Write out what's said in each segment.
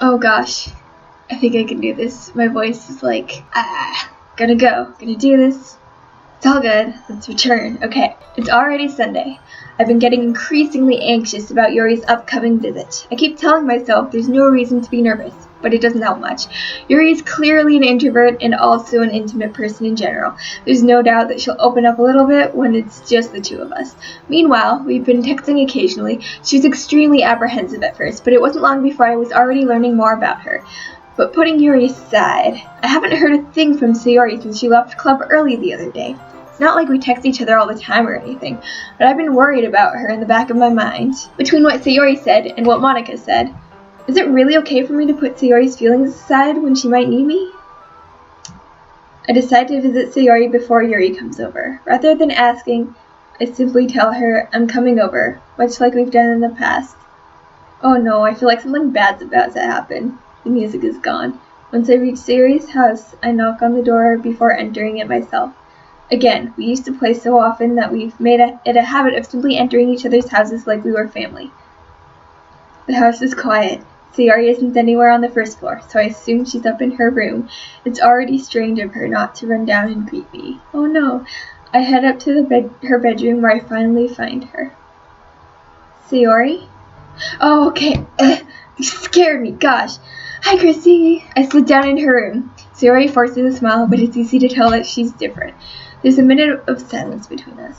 Oh gosh, I think I can do this. My voice is like, gonna do this. It's all good. Let's return. Okay, it's already Sunday. I've been getting increasingly anxious about Yuri's upcoming visit. I keep telling myself there's no reason to be nervous, but it doesn't help much. Yuri is clearly an introvert and also an intimate person in general. There's no doubt that she'll open up a little bit when it's just the two of us. Meanwhile, we've been texting occasionally. She was extremely apprehensive at first, but it wasn't long before I was already learning more about her. But putting Yuri aside, I haven't heard a thing from Sayori since she left club early the other day. It's not like we text each other all the time or anything, but I've been worried about her in the back of my mind. Between what Sayori said and what Monika said, is it really okay for me to put Sayori's feelings aside when she might need me? I decide to visit Sayori before Yuri comes over. Rather than asking, I simply tell her I'm coming over, much like we've done in the past. Oh no, I feel like something bad's about to happen. The music is gone. Once I reach Sayori's house, I knock on the door before entering it myself. Again, we used to play so often that we've made it a habit of simply entering each other's houses like we were family. The house is quiet. Sayori isn't anywhere on the first floor, so I assume she's up in her room. It's already strange of her not to run down and greet me. Oh no. I head up to her bedroom where I finally find her. Sayori? Oh, okay. You scared me, gosh. Hi, Chrissy. I slid down in her room. Sayori forces a smile, but it's easy to tell that she's different. There's a minute of silence between us.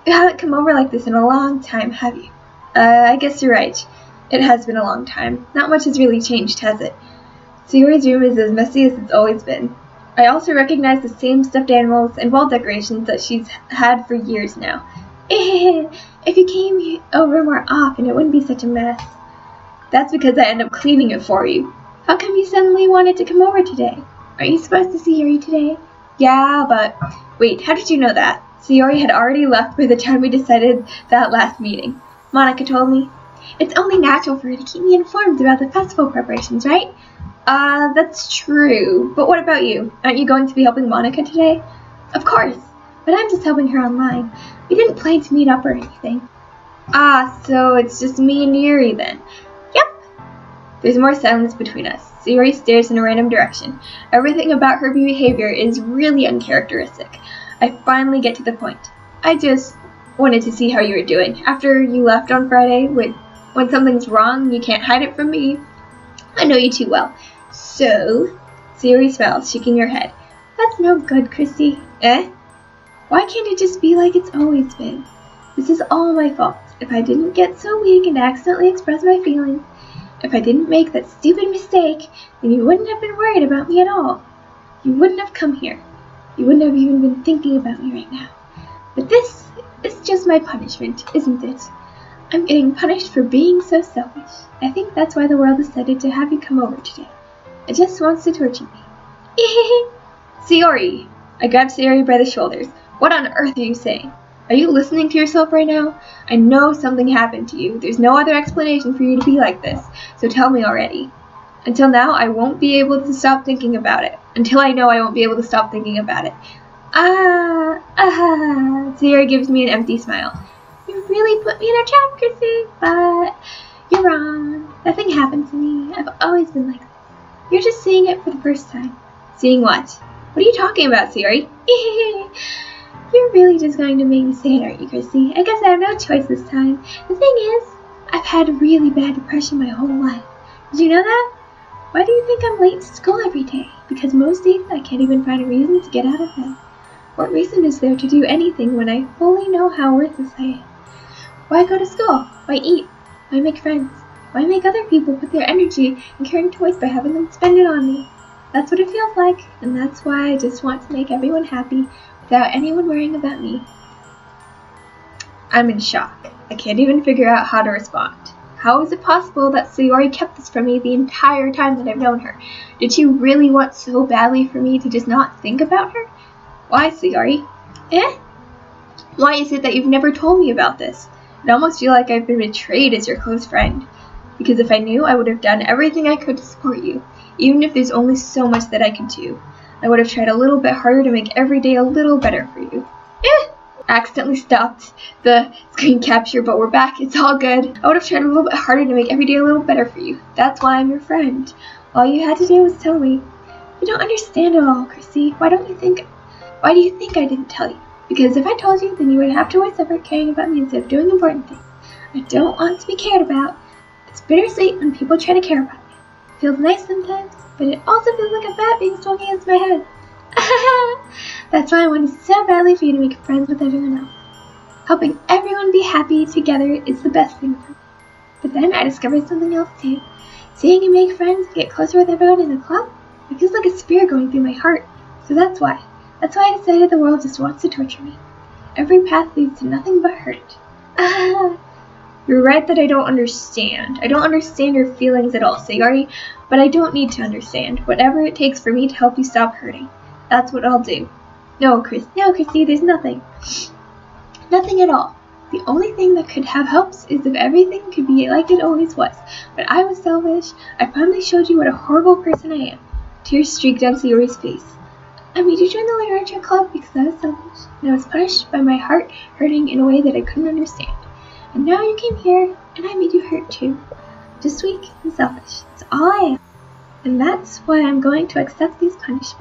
You haven't come over like this in a long time, have you? I guess you're right. It has been a long time. Not much has really changed, has it? Sayori's room is as messy as it's always been. I also recognize the same stuffed animals and wall decorations that she's had for years now. If you came over more often, it wouldn't be such a mess. That's because I end up cleaning it for you. How come you suddenly wanted to come over today? Aren't you supposed to see Yuri today? Yeah, but... Wait, how did you know that? Sayori had already left by the time we decided that last meeting. Monika told me. It's only natural for her to keep me informed about the festival preparations, right? That's true. But what about you? Aren't you going to be helping Monika today? Of course, but I'm just helping her online. We didn't plan to meet up or anything. So it's just me and Yuri then. Yep. There's more silence between us. Sayori stares in a random direction. Everything about her behavior is really uncharacteristic. I finally get to the point. I just wanted to see how you were doing. After you left on Friday, when something's wrong, you can't hide it from me. I know you too well. So, Sayori smiles, shaking her head. That's no good, Christy. Why can't it just be like it's always been? This is all my fault. If I didn't get so weak and accidentally express my feelings, if I didn't make that stupid mistake, then you wouldn't have been worried about me at all. You wouldn't have come here. You wouldn't have even been thinking about me right now. But this is just my punishment, isn't it? I'm getting punished for being so selfish. I think that's why the world decided to have you come over today. It just wants to torture me. Sayori! I grab Sayori by the shoulders. What on earth are you saying? Are you listening to yourself right now? I know something happened to you. There's no other explanation for you to be like this, so tell me already. Until now, I won't be able to stop thinking about it. Until I know I won't be able to stop thinking about it. Sayori gives me an empty smile. You really put me in a trap, Chrissy, but you're wrong. Nothing happened to me. I've always been like this. You're just seeing it for the first time. Seeing what? What are you talking about, Sayori? You're really just going to make me say it, aren't you, Chrissy? I guess I have no choice this time. The thing is, I've had really bad depression my whole life. Did you know that? Why do you think I'm late to school every day? Because most days I can't even find a reason to get out of bed. What reason is there to do anything when I fully know how worthless I am? Why go to school? Why eat? Why make friends? Why make other people put their energy and caring toys by having them spend it on me? That's what it feels like, and that's why I just want to make everyone happy without anyone worrying about me. I'm in shock. I can't even figure out how to respond. How is it possible that Sayori kept this from me the entire time that I've known her? Did she really want so badly for me to just not think about her? Why, Sayori? Why is it that you've never told me about this? I almost feel like I've been betrayed as your close friend. Because if I knew, I would have done everything I could to support you, even if there's only so much that I can do. I would have tried a little bit harder to make every day a little better for you. Accidentally stopped the screen capture, but we're back. It's all good. I would have tried a little bit harder to make every day a little better for you. That's why I'm your friend. All you had to do was tell me. You don't understand at all, Chrissy. Why do you think I didn't tell you? Because if I told you, then you would have to always suffer caring about me instead of doing important things. I don't want to be cared about. It's bittersweet when people try to care about me. It feels nice sometimes, but it also feels like a bat being swung against my head. That's why I wanted so badly for you to make friends with everyone else. Helping everyone be happy together is the best thing for me. But then I discovered something else too. Seeing you make friends and get closer with everyone in the club, it feels like a spear going through my heart. So that's why I decided the world just wants to torture me. Every path leads to nothing but hurt. You're right that I don't understand. I don't understand your feelings at all, Sayori, but I don't need to understand. Whatever it takes for me to help you stop hurting. That's what I'll do. No, Chrissy, there's nothing. Nothing at all. The only thing that could have helps is if everything could be like it always was. But I was selfish. I finally showed you what a horrible person I am. Tears streaked down Sayori's face. I made you join the literature club because I was selfish, and I was punished by my heart hurting in a way that I couldn't understand. And now you came here, and I made you hurt too. Just weak and selfish. That's all I am. And that's why I'm going to accept these punishments.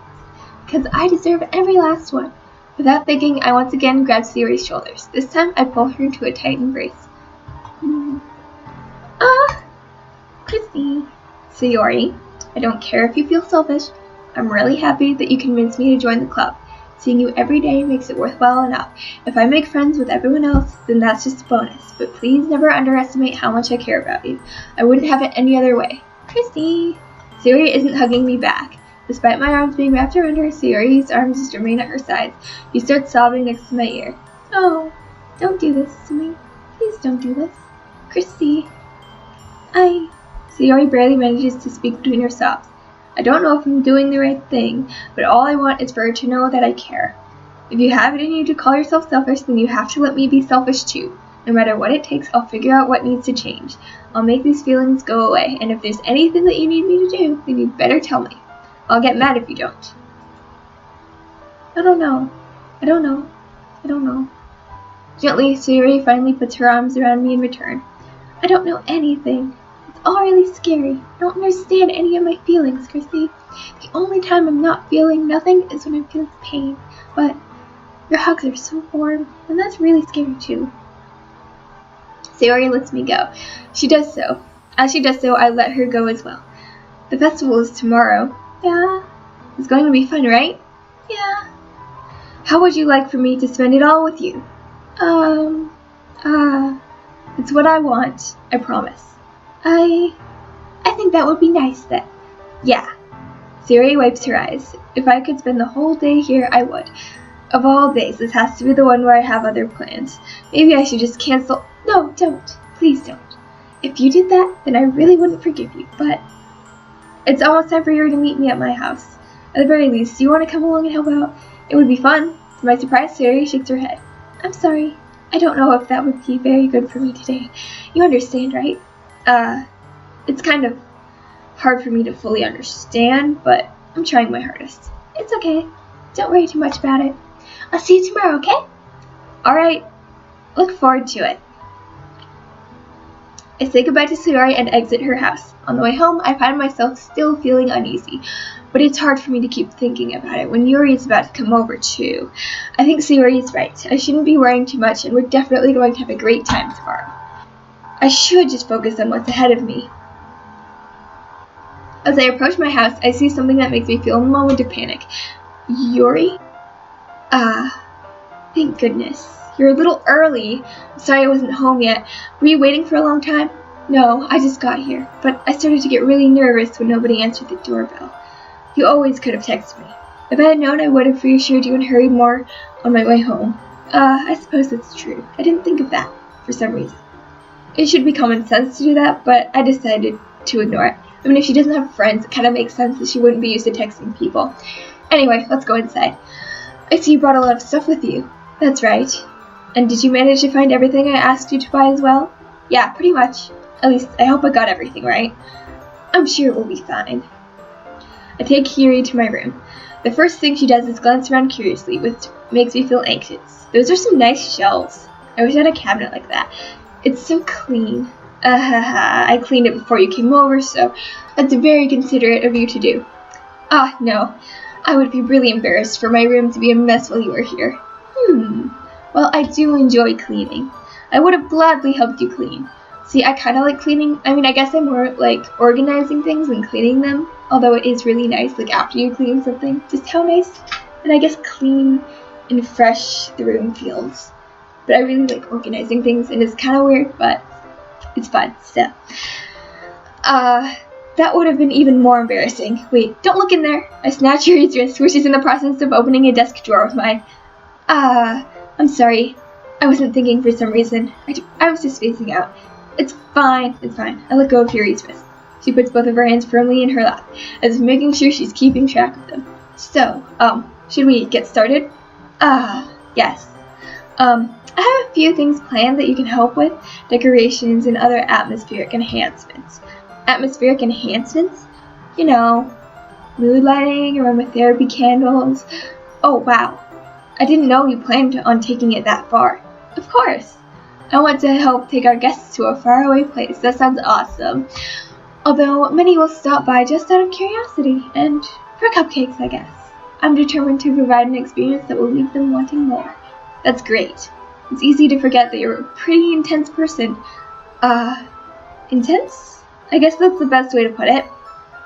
Because I deserve every last one. Without thinking, I once again grabbed Sayori's shoulders. This time, I pull her into a tight embrace. Chrissy. Sayori, I don't care if you feel selfish. I'm really happy that you convinced me to join the club. Seeing you every day makes it worthwhile enough. If I make friends with everyone else, then that's just a bonus. But please never underestimate how much I care about you. I wouldn't have it any other way. Chrissy. Sayori isn't hugging me back. Despite my arms being wrapped around her, Sayori's arms just remain at her sides. She starts sobbing next to my ear. Oh, don't do this to me. Please don't do this. Chrissy. Sayori barely manages to speak between her sobs. I don't know if I'm doing the right thing, but all I want is for her to know that I care. If you have it in you to call yourself selfish, then you have to let me be selfish too. No matter what it takes, I'll figure out what needs to change. I'll make these feelings go away, and if there's anything that you need me to do, then you'd better tell me. I'll get mad if you don't. I don't know. Gently, Sayori finally puts her arms around me in return. I don't know anything. It's all really scary. I don't understand any of my feelings, Chrissy. The only time I'm not feeling nothing is when I'm feeling pain. But your hugs are so warm, and that's really scary too. Sayori lets me go. She does so. As she does so, I let her go as well. The festival is tomorrow. Yeah. It's going to be fun, right? Yeah. How would you like for me to spend it all with you? It's what I want, I promise. I think that would be nice then. Yeah. Sayori wipes her eyes. If I could spend the whole day here, I would. Of all days, this has to be the one where I have other plans. Maybe I should just cancel. No, don't. Please don't. If you did that, then I really wouldn't forgive you, but it's almost time for Yuri to meet me at my house. At the very least, do you want to come along and help out? It would be fun. To my surprise, Sayori shakes her head. I'm sorry. I don't know if that would be very good for me today. You understand, right? It's kind of hard for me to fully understand, but I'm trying my hardest. It's okay. Don't worry too much about it. I'll see you tomorrow, okay? Alright. Look forward to it. I say goodbye to Sayori and exit her house. On the way home, I find myself still feeling uneasy, but it's hard for me to keep thinking about it when Yuri is about to come over too. I think Sayori is right. I shouldn't be worrying too much, and we're definitely going to have a great time tomorrow. I should just focus on what's ahead of me. As I approach my house, I see something that makes me feel a moment of panic. Yuri? Thank goodness. You're a little early. I'm sorry I wasn't home yet. Were you waiting for a long time? No, I just got here, but I started to get really nervous when nobody answered the doorbell. You always could have texted me. If I had known, I would have reassured you and hurried more on my way home. I suppose that's true. I didn't think of that, for some reason. It should be common sense to do that, but I decided to ignore it. I mean, if she doesn't have friends, it kind of makes sense that she wouldn't be used to texting people. Anyway, let's go inside. I see you brought a lot of stuff with you. That's right. And did you manage to find everything I asked you to buy as well? Yeah, pretty much. At least, I hope I got everything right. I'm sure it will be fine. I take Yuri to my room. The first thing she does is glance around curiously, makes me feel anxious. Those are some nice shelves. I wish I had a cabinet like that. It's so clean. I cleaned it before you came over, so that's very considerate of you to do. Ah, no. I would be really embarrassed for my room to be a mess while you were here. Well, I do enjoy cleaning. I would have gladly helped you clean. See, I kind of like cleaning. I mean, I guess I'm more like organizing things than cleaning them. Although it is really nice, like after you clean something, just how nice and I guess clean and fresh the room feels. But I really like organizing things, and it's kind of weird, but it's fun. So, that would have been even more embarrassing. Wait, don't look in there. I snatch Yuri's wrist, which is in the process of opening a desk drawer with mine. I'm sorry. I wasn't thinking for some reason. I was just spacing out. It's fine. It's fine. I let go of Yuri's wrist. She puts both of her hands firmly in her lap, as if making sure she's keeping track of them. So, should we get started? Yes. I have a few things planned that you can help with. Decorations and other atmospheric enhancements. Atmospheric enhancements? You know, mood lighting, aromatherapy candles. Oh, wow. I didn't know you planned on taking it that far. Of course. I want to help take our guests to a faraway place. That sounds awesome. Although many will stop by just out of curiosity and for cupcakes, I guess. I'm determined to provide an experience that will leave them wanting more. That's great. It's easy to forget that you're a pretty intense person. Intense? I guess that's the best way to put it.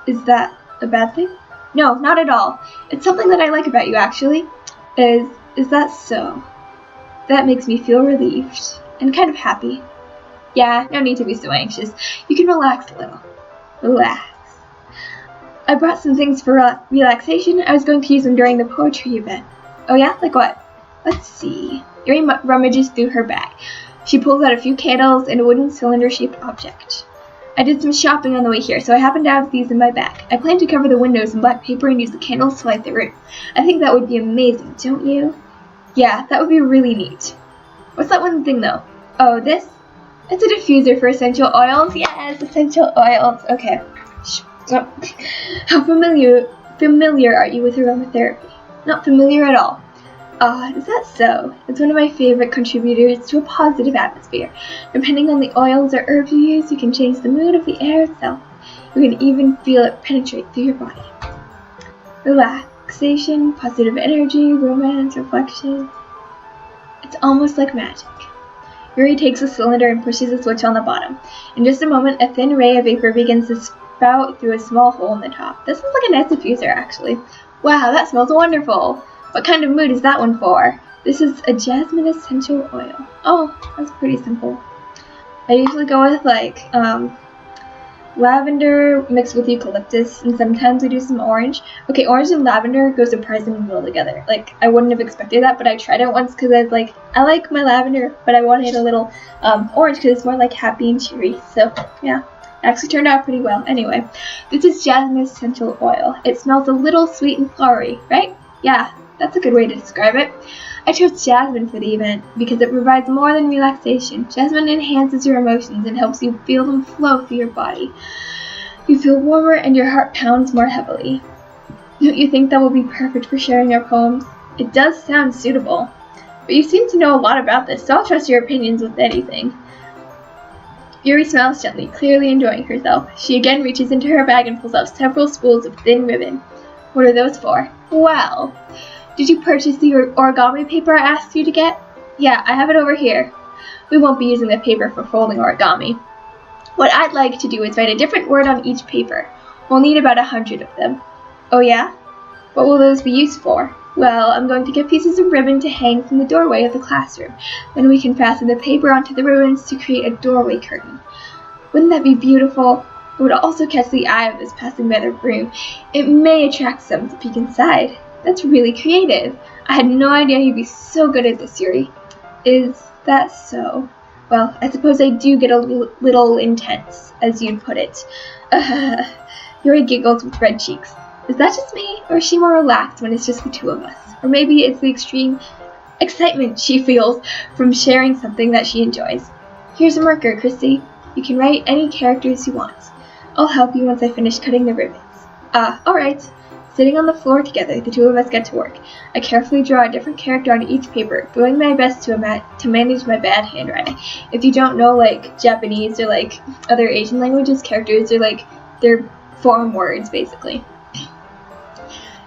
Is that a bad thing? No, not at all. It's something that I like about you, actually. Is that so? That makes me feel relieved and kind of happy. Yeah, no need to be so anxious. You can relax a little. Relax. I brought some things for relaxation. I was going to use them during the poetry event. Oh yeah? Like what? Let's see. Yuri rummages through her bag. She pulls out a few candles and a wooden cylinder-shaped object. I did some shopping on the way here, so I happen to have these in my bag. I plan to cover the windows in black paper and use the candles to light the room. I think that would be amazing, don't you? Yeah, that would be really neat. What's that one thing, though? Oh, this? It's a diffuser for essential oils. Yes, essential oils. Okay. How familiar are you with aromatherapy? Not familiar at all. Is that so? It's one of my favorite contributors to a positive atmosphere. Depending on the oils or herbs you use, you can change the mood of the air itself. You can even feel it penetrate through your body. Relaxation, positive energy, romance, reflection. It's almost like magic. Yuri takes a cylinder and pushes a switch on the bottom. In just a moment, a thin ray of vapor begins to spout through a small hole in the top. This looks like a nice diffuser, actually. Wow, that smells wonderful. What kind of mood is that one for? This is a jasmine essential oil. Oh, that's pretty simple. I usually go with like lavender mixed with eucalyptus, and sometimes I do some orange. Okay, orange and lavender go surprisingly well together. Like, I wouldn't have expected that, but I tried it once because I was like, I like my lavender, but I wanted a little orange because it's more like happy and cheery. So, yeah, it actually turned out pretty well. Anyway, this is jasmine essential oil. It smells a little sweet and flowery, right? Yeah, that's a good way to describe it. I chose jasmine for the event because it provides more than relaxation. Jasmine enhances your emotions and helps you feel them flow through your body. You feel warmer and your heart pounds more heavily. Don't you think that will be perfect for sharing your poems? It does sound suitable. But you seem to know a lot about this, so I'll trust your opinions with anything. Yuri smiles gently, clearly enjoying herself. She again reaches into her bag and pulls out several spools of thin ribbon. What are those for? Well, did you purchase the origami paper I asked you to get? Yeah, I have it over here. We won't be using the paper for folding origami. What I'd like to do is write a different word on each paper. We'll need about 100 of them. Oh yeah? What will those be used for? Well, I'm going to get pieces of ribbon to hang from the doorway of the classroom. Then we can fasten the paper onto the ribbons to create a doorway curtain. Wouldn't that be beautiful? It would also catch the eye of those passing by the room. It may attract some to peek inside. That's really creative. I had no idea you'd be so good at this, Yuri. Is that so? Well, I suppose I do get a little intense, as you'd put it. Yuri giggles with red cheeks. Is that just me, or is she more relaxed when it's just the two of us? Or maybe it's the extreme excitement she feels from sharing something that she enjoys. Here's a marker, Christy. You can write any characters you want. I'll help you once I finish cutting the ribbons. Alright. Sitting on the floor together, the two of us get to work. I carefully draw a different character on each paper, doing my best to manage my bad handwriting. If you don't know, like, Japanese or, like, other Asian languages, characters are, like, they're form words, basically.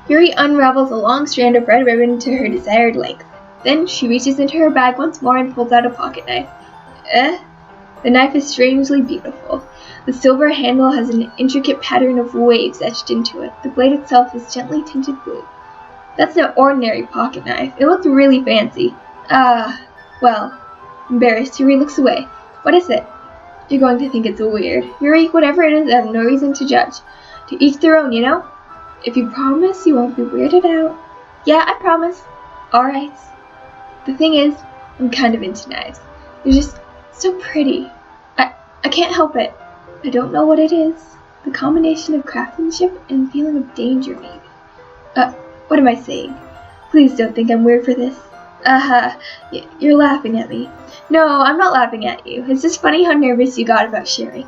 Yuri unravels a long strand of red ribbon to her desired length. Then she reaches into her bag once more and pulls out a pocket knife. The knife is strangely beautiful. The silver handle has an intricate pattern of waves etched into it. The blade itself is gently tinted blue. That's no ordinary pocket knife. It looks really fancy. Well, embarrassed, Yuri looks away. What is it? You're going to think it's weird. Yuri, whatever it is, I have no reason to judge. To each their own, you know? If you promise you won't be weirded out. Yeah, I promise. Alright. The thing is, I'm kind of into knives. They're just so pretty. I can't help it. I don't know what it is. The combination of craftsmanship and feeling of danger, maybe. What am I saying? Please don't think I'm weird for this. You're laughing at me. No, I'm not laughing at you. It's just funny how nervous you got about sharing.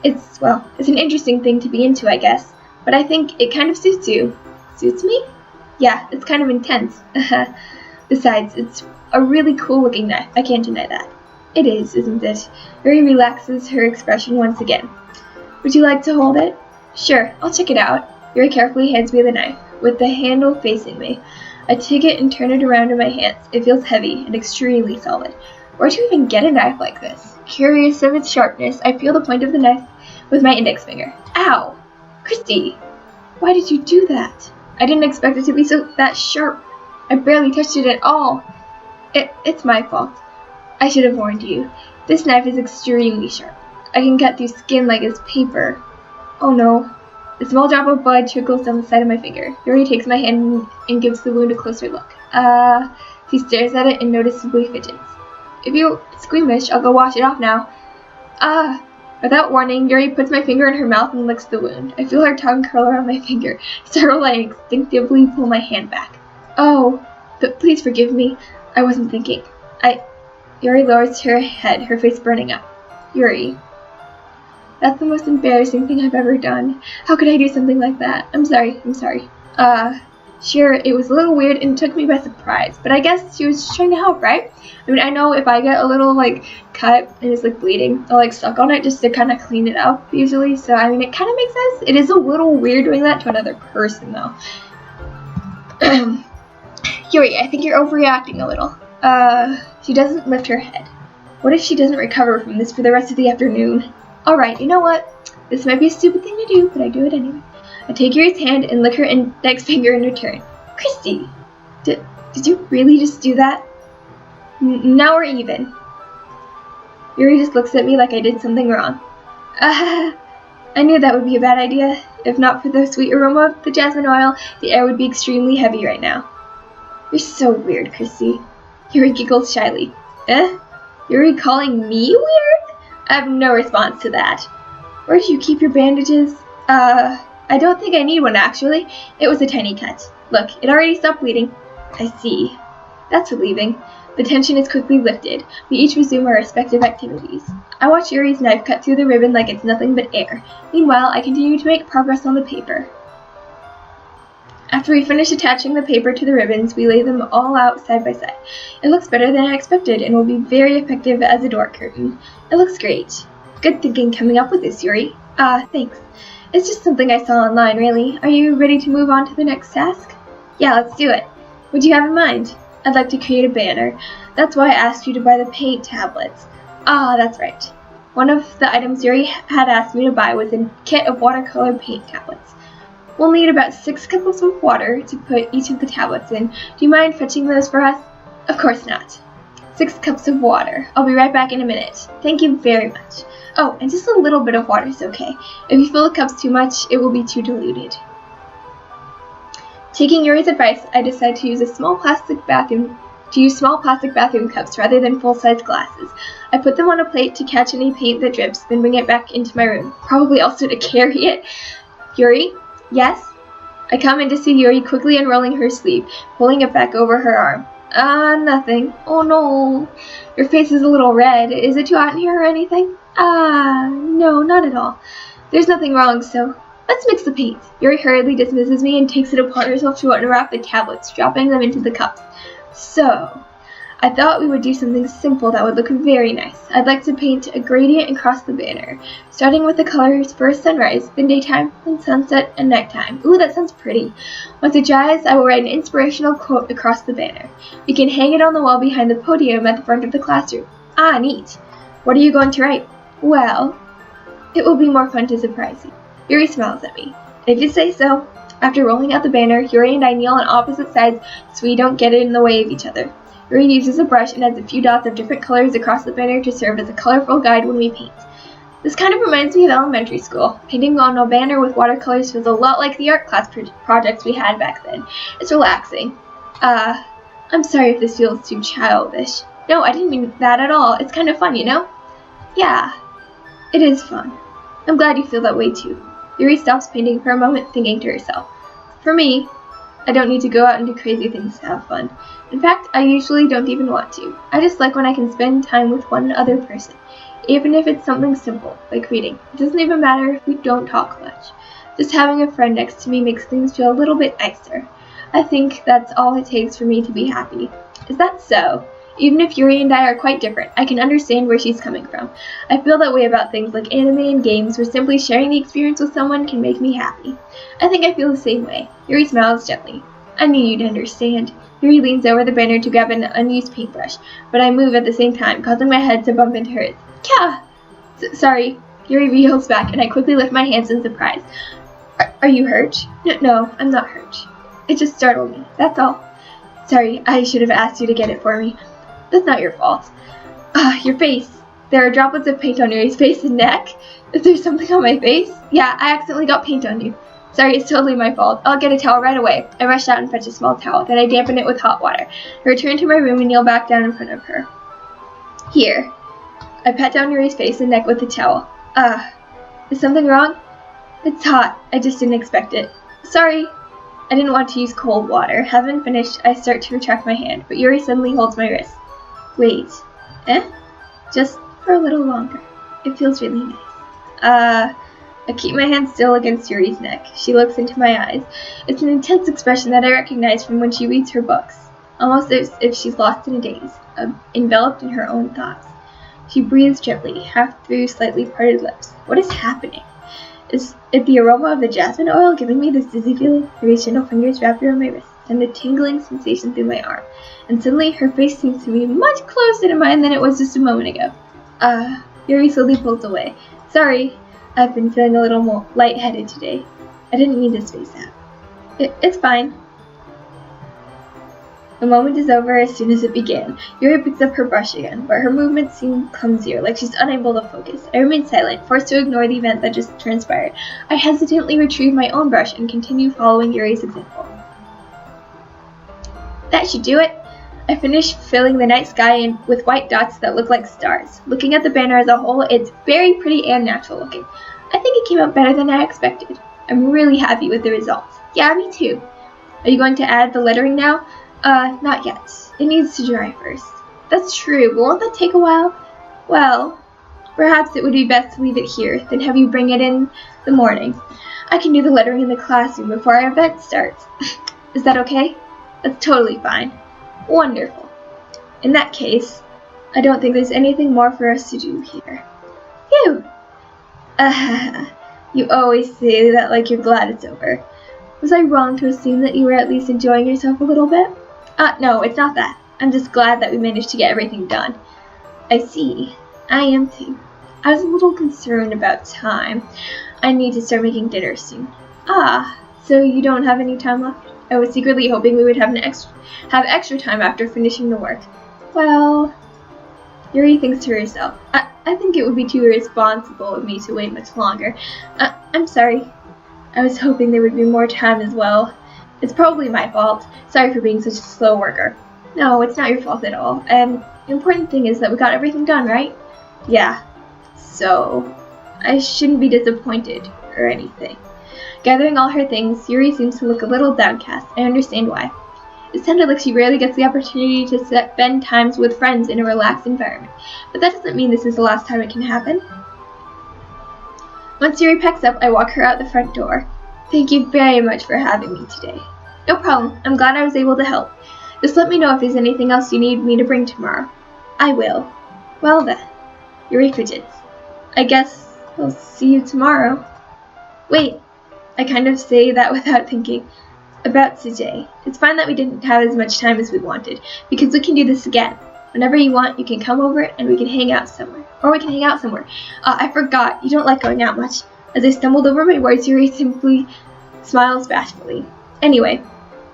It's an interesting thing to be into, I guess. But I think it kind of suits you. Suits me? Yeah, it's kind of intense. Besides, it's a really cool looking knife. I can't deny that. It is, isn't it? Yuri relaxes her expression once again. Would you like to hold it? Sure, I'll check it out. Yuri carefully hands me the knife, with the handle facing me. I take it and turn it around in my hands. It feels heavy and extremely solid. Where'd you even get a knife like this? Curious of its sharpness, I feel the point of the knife with my index finger. Ow! Christy! Why did you do that? I didn't expect it to be that sharp. I barely touched it at all. It's my fault. I should have warned you. This knife is extremely sharp. I can cut through skin like it's paper. Oh no. A small drop of blood trickles down the side of my finger. Yuri takes my hand and gives the wound a closer look. He stares at it and noticeably fidgets. If you're squeamish, I'll go wash it off now. Without warning, Yuri puts my finger in her mouth and licks the wound. I feel her tongue curl around my finger. Startled, I instinctively pull my hand back. Oh, but please forgive me. I wasn't thinking. Yuri lowers her head, her face burning up. Yuri. That's the most embarrassing thing I've ever done. How could I do something like that? I'm sorry. Sure, it was a little weird and took me by surprise, but I guess she was just trying to help, right? I mean, I know if I get a little, like, cut and it's, like, bleeding, I'll, like, suck on it just to kind of clean it up, usually, so, I mean, it kind of makes sense. It is a little weird doing that to another person, though. Yuri, I think you're overreacting a little. She doesn't lift her head. What if she doesn't recover from this for the rest of the afternoon? Alright, you know what? This might be a stupid thing to do, but I do it anyway. I take Yuri's hand and lick her index finger in return. Christy! Did you really just do that? Now we're even. Yuri just looks at me like I did something wrong. I knew that would be a bad idea. If not for the sweet aroma of the jasmine oil, the air would be extremely heavy right now. You're so weird, Christy. Yuri giggles shyly. Yuri calling me weird? I have no response to that. Where did you keep your bandages? I don't think I need one, actually. It was a tiny cut. Look, it already stopped bleeding. I see. That's relieving. The tension is quickly lifted. We each resume our respective activities. I watch Yuri's knife cut through the ribbon like it's nothing but air. Meanwhile, I continue to make progress on the paper. After we finish attaching the paper to the ribbons, we lay them all out side by side. It looks better than I expected and will be very effective as a door curtain. It looks great. Good thinking coming up with this, Yuri. Thanks. It's just something I saw online, really. Are you ready to move on to the next task? Yeah, let's do it. What do you have in mind? I'd like to create a banner. That's why I asked you to buy the paint tablets. That's right. One of the items Yuri had asked me to buy was a kit of watercolor paint tablets. We'll need about 6 cups of water to put each of the tablets in. Do you mind fetching those for us? Of course not. 6 cups of water. I'll be right back in a minute. Thank you very much. Oh, and just a little bit of water is okay. If you fill the cups too much, it will be too diluted. Taking Yuri's advice, I decide to use small plastic bathroom cups rather than full-size glasses. I put them on a plate to catch any paint that drips, then bring it back into my room. Probably also to carry it. Yuri? Yes? I come in to see Yuri quickly unrolling her sleeve, pulling it back over her arm. Nothing. Oh no. Your face is a little red. Is it too hot in here or anything? No, not at all. There's nothing wrong, so... Let's mix the paint. Yuri hurriedly dismisses me and takes it upon herself to unwrap the tablets, dropping them into the cups. So, I thought we would do something simple that would look very nice. I'd like to paint a gradient across the banner, starting with the colors first sunrise, then daytime, then sunset, and nighttime. Ooh, that sounds pretty. Once it dries, I will write an inspirational quote across the banner. We can hang it on the wall behind the podium at the front of the classroom. Ah, neat. What are you going to write? Well, it will be more fun to surprise you. Yuri smiles at me. If you say so. After rolling out the banner, Yuri and I kneel on opposite sides so we don't get in the way of each other. Yuri uses a brush and adds a few dots of different colors across the banner to serve as a colorful guide when we paint. This kind of reminds me of elementary school. Painting on a banner with watercolors feels a lot like the art class projects we had back then. It's relaxing. I'm sorry if this feels too childish. No, I didn't mean that at all. It's kind of fun, you know? Yeah, it is fun. I'm glad you feel that way too. Yuri stops painting for a moment, thinking to herself. For me, I don't need to go out and do crazy things to have fun. In fact, I usually don't even want to. I just like when I can spend time with one other person, even if it's something simple, like reading. It doesn't even matter if we don't talk much. Just having a friend next to me makes things feel a little bit nicer. I think that's all it takes for me to be happy. Is that so? Even if Yuri and I are quite different, I can understand where she's coming from. I feel that way about things like anime and games, where simply sharing the experience with someone can make me happy. I think I feel the same way. Yuri smiles gently. I knew you'd understand. Yuri leans over the banner to grab an unused paintbrush, but I move at the same time, causing my head to bump into hers. Kya! Sorry. Yuri reels back, and I quickly lift my hands in surprise. Are you hurt? No, I'm not hurt. It just startled me, that's all. Sorry, I should have asked you to get it for me. That's not your fault. Your face. There are droplets of paint on Yuri's face and neck. Is there something on my face? Yeah, I accidentally got paint on you. Sorry, it's totally my fault. I'll get a towel right away. I rush out and fetch a small towel, then I dampen it with hot water. I return to my room and kneel back down in front of her. Here. I pat down Yuri's face and neck with the towel. Is something wrong? It's hot. I just didn't expect it. Sorry. I didn't want to use cold water. Having finished, I start to retract my hand, but Yuri suddenly holds my wrist. Wait. Just for a little longer. It feels really nice. I keep my hand still against Yuri's neck. She looks into my eyes. It's an intense expression that I recognize from when she reads her books, almost as if she's lost in a daze, enveloped in her own thoughts. She breathes gently, half through slightly parted lips. What is happening? Is it the aroma of the jasmine oil giving me this dizzy feeling? Yuri's gentle fingers wrap around my wrist, and a tingling sensation through my arm. And suddenly, her face seems to be much closer to mine than it was just a moment ago. Yuri slowly pulls away. Sorry, I've been feeling a little more lightheaded today. I didn't mean to space out. It's fine. The moment is over as soon as it began. Yuri picks up her brush again, but her movements seem clumsier, like she's unable to focus. I remain silent, forced to ignore the event that just transpired. I hesitantly retrieve my own brush and continue following Yuri's example. That should do it. I finish filling the night sky in with white dots that look like stars. Looking at the banner as a whole, it's very pretty and natural looking. I think it came out better than I expected. I'm really happy with the results. Yeah, me too. Are you going to add the lettering now? Not yet. It needs to dry first. That's true, but won't that take a while? Well, perhaps it would be best to leave it here, then have you bring it in the morning. I can do the lettering in the classroom before our event starts. Is that okay? That's totally fine. Wonderful. In that case, I don't think there's anything more for us to do here. Phew! You always say that like you're glad it's over. Was I wrong to assume that you were at least enjoying yourself a little bit? No, it's not that. I'm just glad that we managed to get everything done. I see. I am too. I was a little concerned about time. I need to start making dinner soon. So you don't have any time left? I was secretly hoping we would have extra time after finishing the work. Well, Yuri thinks to herself. I think it would be too irresponsible of me to wait much longer. I'm sorry. I was hoping there would be more time as well. It's probably my fault. Sorry for being such a slow worker. No, it's not your fault at all. And the important thing is that we got everything done, right? Yeah. So, I shouldn't be disappointed or anything. Gathering all her things, Yuri seems to look a little downcast. I understand why. It sounded like she rarely gets the opportunity to spend times with friends in a relaxed environment. But that doesn't mean this is the last time it can happen. Once Yuri packs up, I walk her out the front door. Thank you very much for having me today. No problem. I'm glad I was able to help. Just let me know if there's anything else you need me to bring tomorrow. I will. Well then. Yuri fidgets. I guess I'll see you tomorrow. Wait. I kind of say that without thinking. About today. It's fine that we didn't have as much time as we wanted, because we can do this again. Whenever you want, you can come over and we can hang out somewhere. Or we can hang out somewhere. I forgot. You don't like going out much. As I stumbled over my words, Yuri simply smiles bashfully. Anyway,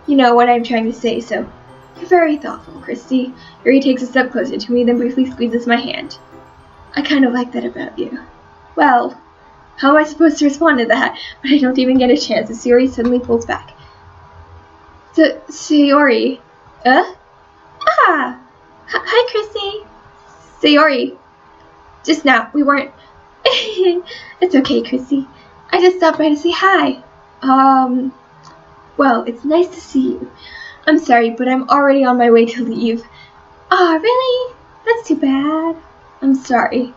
you know what I'm trying to say, so you're very thoughtful, Christy. Yuri takes a step closer to me, then briefly squeezes my hand. I kind of like that about you. Well, how am I supposed to respond to that? But I don't even get a chance as Yuri suddenly pulls back. Sayori. Hi, Chrissy. Sayori. Just now, we weren't... It's okay, Chrissy. I just stopped by to say hi. Well, it's nice to see you. I'm sorry, but I'm already on my way to leave. Aw, really? That's too bad. I'm sorry.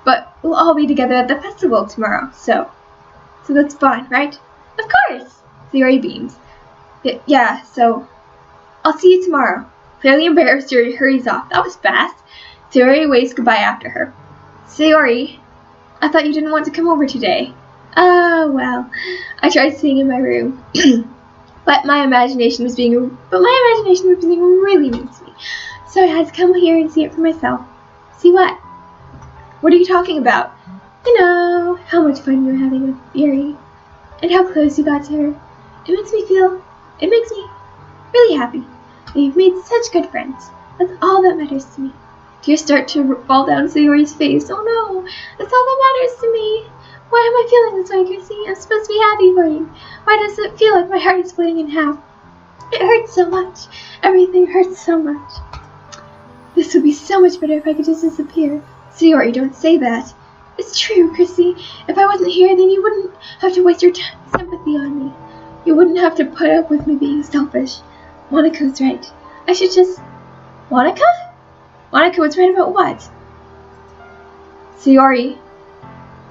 But we'll all be together at the festival tomorrow, so that's fine, right? Of course! Sayori beams. Yeah, so I'll see you tomorrow. Clearly embarrassed, Yuri hurries off. That was fast. Sayori waves goodbye after her. Sayori, I thought you didn't want to come over today. Oh, well, I tried staying in my room. But my imagination was being really mean to me. So I had to come here and see it for myself. See what? What are you talking about? You know, how much fun you were having with Yuri. And how close you got to her. It makes me really happy. And you've made such good friends. That's all that matters to me. Tears start to fall down Sayori's face. Oh no, that's all that matters to me. Why am I feeling this way, Chrissy? I'm supposed to be happy for you. Why does it feel like my heart is splitting in half? It hurts so much. Everything hurts so much. This would be so much better if I could just disappear. Sayori, don't say that. It's true, Chrissy. If I wasn't here, then you wouldn't have to waste your sympathy on me. You wouldn't have to put up with me being selfish. Monika's right. I should just... Monika? Monika was right about what? Sayori,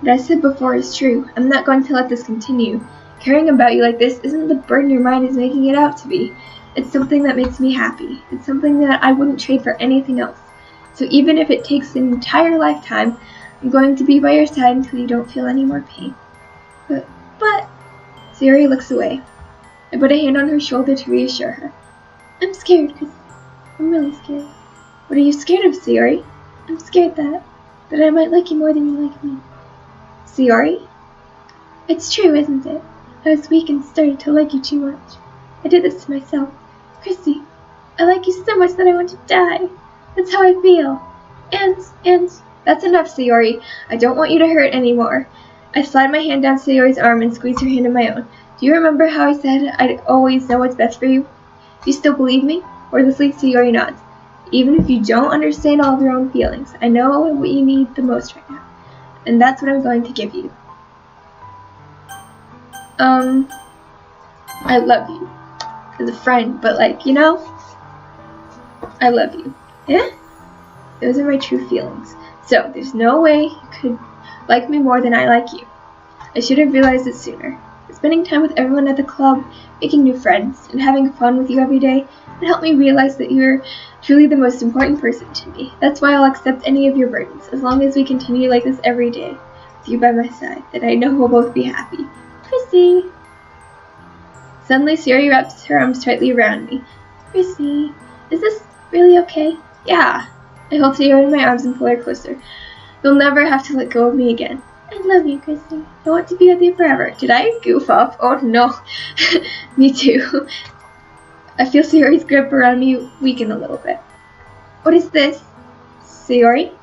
what I said before is true. I'm not going to let this continue. Caring about you like this isn't the burden your mind is making it out to be. It's something that makes me happy. It's something that I wouldn't trade for anything else. So even if it takes an entire lifetime, I'm going to be by your side until you don't feel any more pain. But... Sayori looks away. I put a hand on her shoulder to reassure her. I'm scared, Chrissy. I'm really scared. What are you scared of, Sayori? I'm scared that I might like you more than you like me. Sayori? It's true, isn't it? I was weak and started to like you too much. I did this to myself. Chrissy, I like you so much that I want to die. That's how I feel. And... That's enough, Sayori. I don't want you to hurt anymore. I slide my hand down Sayori's arm and squeeze her hand in my own. Do you remember how I said I'd always know what's best for you? Do you still believe me? Wordlessly, Sayori nods. Even if you don't understand all of your own feelings, I know what you need the most right now. And that's what I'm going to give you. I love you. As a friend, but like, you know, I love you. Yeah? Those are my true feelings. So, there's no way you could like me more than I like you. I should have realized it sooner. Spending time with everyone at the club, making new friends, and having fun with you every day, it helped me realize that you're truly the most important person to me. That's why I'll accept any of your burdens, as long as we continue like this every day, with you by my side, that I know we'll both be happy. Chrissy! Suddenly, Sayori wraps her arms tightly around me. Chrissy, is this really okay? Yeah. I hold Sayori in my arms and pull her closer. You'll never have to let go of me again. I love you, Chrissy. I want to be with you forever. Did I goof up? Oh no. Me too. I feel Sayori's grip around me weaken a little bit. What is this? Sayori?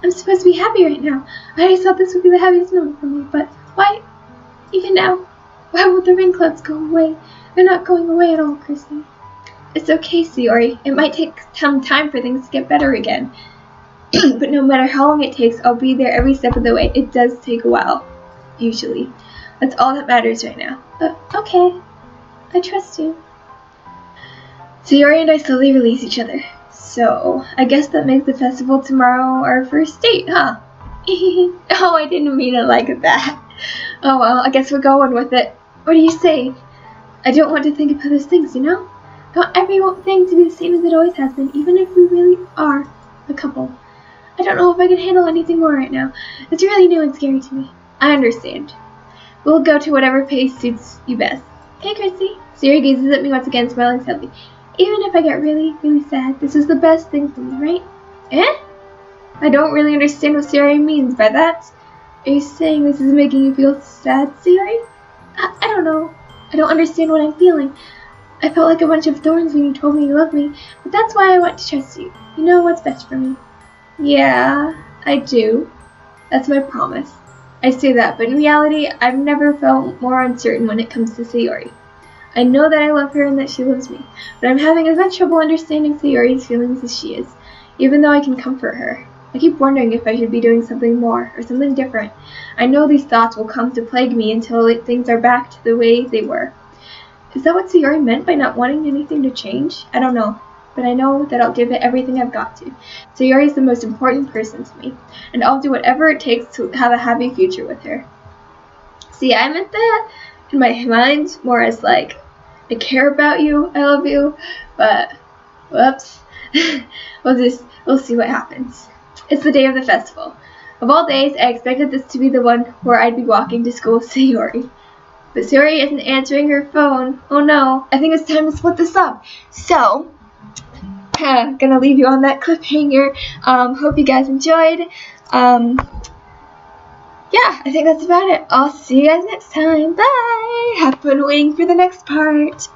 I'm supposed to be happy right now. I always thought this would be the happiest moment for me, but why? Even now? Why won't the ring clouds go away? They're not going away at all, Chrissy. It's okay, Sayori. It might take some time for things to get better again. But no matter how long it takes, I'll be there every step of the way. It does take a while. Usually. That's all that matters right now. Okay. I trust you. Sayori and I slowly release each other. So, I guess that makes the festival tomorrow our first date, huh? Oh, I didn't mean it like that. Oh well, I guess we're going with it. What do you say? I don't want to think of other things, you know? I want everything to be the same as it always has been, even if we really are a couple. I don't know if I can handle anything more right now. It's really new and scary to me. I understand. We'll go to whatever pace suits you best. Okay, Chrissy? Sayori gazes at me once again, smiling sadly. Even if I get really, really sad, this is the best thing for me, right? Eh? I don't really understand what Sayori means by that. Are you saying this is making you feel sad, Sayori? I don't know. I don't understand what I'm feeling. I felt like a bunch of thorns when you told me you loved me, but that's why I want to trust you. You know what's best for me. Yeah, I do. That's my promise. I say that, but in reality, I've never felt more uncertain when it comes to Sayori. I know that I love her and that she loves me, but I'm having as much trouble understanding Sayori's feelings as she is, even though I can comfort her. I keep wondering if I should be doing something more, or something different. I know these thoughts will come to plague me until things are back to the way they were. Is that what Sayori meant by not wanting anything to change? I don't know, but I know that I'll give it everything I've got to. Sayori is the most important person to me, and I'll do whatever it takes to have a happy future with her. See, I meant that in my mind more as like, I care about you, I love you, but whoops. We'll see what happens. It's the day of the festival. Of all days, I expected this to be the one where I'd be walking to school with Sayori. But Sayori isn't answering her phone. Oh no, I think it's time to split this up. So, gonna leave you on that cliffhanger. Hope you guys enjoyed. Yeah, I think that's about it. I'll see you guys next time. Bye! Have fun waiting for the next part.